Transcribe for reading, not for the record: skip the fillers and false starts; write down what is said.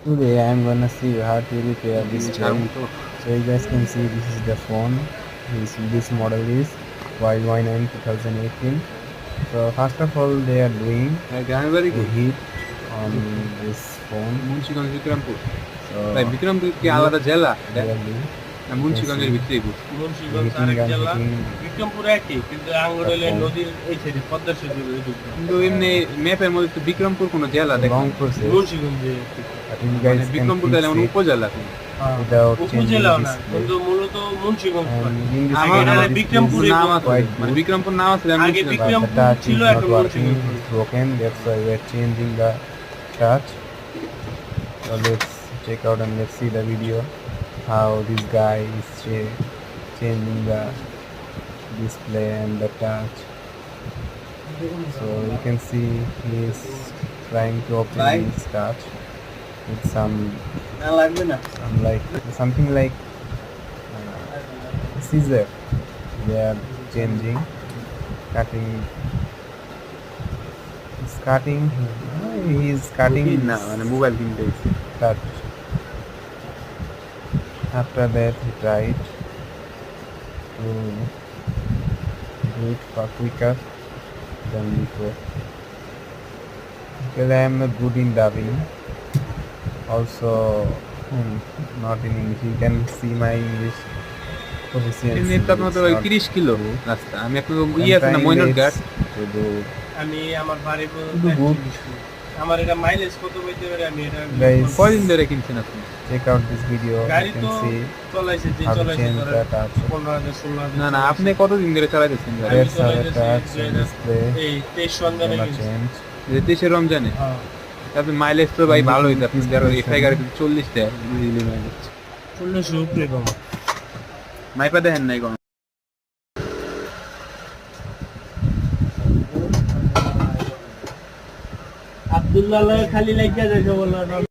Today I'm gonna see how to repair this phone. So you guys can see this is the phone. This model is Y9 2018. So first of all they are doing গ্রামের বাড়ি a কি heat on this phone. Munshiganj Bikrampur So ভাই বিক্রমপুর কি আলাদা জেলা এটা clearly না you can মুন্সিগঞ্জের see ভিতরেই পড়ছে মুন্সিগঞ্জ heating আরেক and জেলা, heating বিক্রমপুর একই, কিন্তু আঙ্গুরেলে তারপর- নদীর এই সাইডে পদ্মা সেতুর এই দিকে। কিন্তু এমনি ম্যাপের মধ্যে তো বিক্রমপুর কোনো জেলা দেখলাম long process. মুন্সিগঞ্জে But you মানে guys can বিক্রমপুর তাহলে fix মানে it উপজেলা কিন্তু। without changing উপজেলাও না, display. কিন্তু মূলত মুন্সিগঞ্জ পড়ে। And in this আমার camera, আগে this বিক্রমপুর is নাম আছে quite মানে good. বিক্রমপুর নাম আছে আমি আগে Munshiganj. But the Bikrampur touch is ছিল, not এখন working, Munshiganj. it's broken, that's why we're changing the touch. So let's check out and let's see the video how this guy is changing the display and the touch. So you can see he is trying to open his touch with some like something like scissor. They are changing, cutting. He's cutting. He's cutting না মানে mobile কিনতে এসেছি। touch. After that, he tried to do it for quicker than before. Because I am not good in dubbing. Also, not in English. You can see my English proficiency. এমনি তো আপনার তো is ওই not 30 kilo good. রাস্তা আমি একটু I'm ইয়ে আছে না trying মইনুর this ঘাট to do আমি আমার বাড়ি কিন্তু good. আমার এটা মাইলেজ কত পাইতে পারে আমি এটা Guys, কয়দিন ধরে কিনছেন আপনি check out this video. গাড়ি You তো can see চলাইছে, যে how to চলাইছে change ধরেন the touch. 15,000 16,000 না না আপনি কতদিন ধরে চালাইতেছেন গাড়ি আমি That's how the চলাইতেছি touch যে and display এই 23 সন্ধানে gonna কিনছি। change. যে দেশের রমজানে হ্যাঁ, আপনি মাইলেজ তো ভাই ভালো হইতে আপনি যারা এফআই গাড়ি 40 দেয় ইজিলি মাইলেজ 1600 উপরে কম। মাইপা দেখেন নাই কোন আব্দুল্লাহ খালি লাগিয়া যাইছে বললো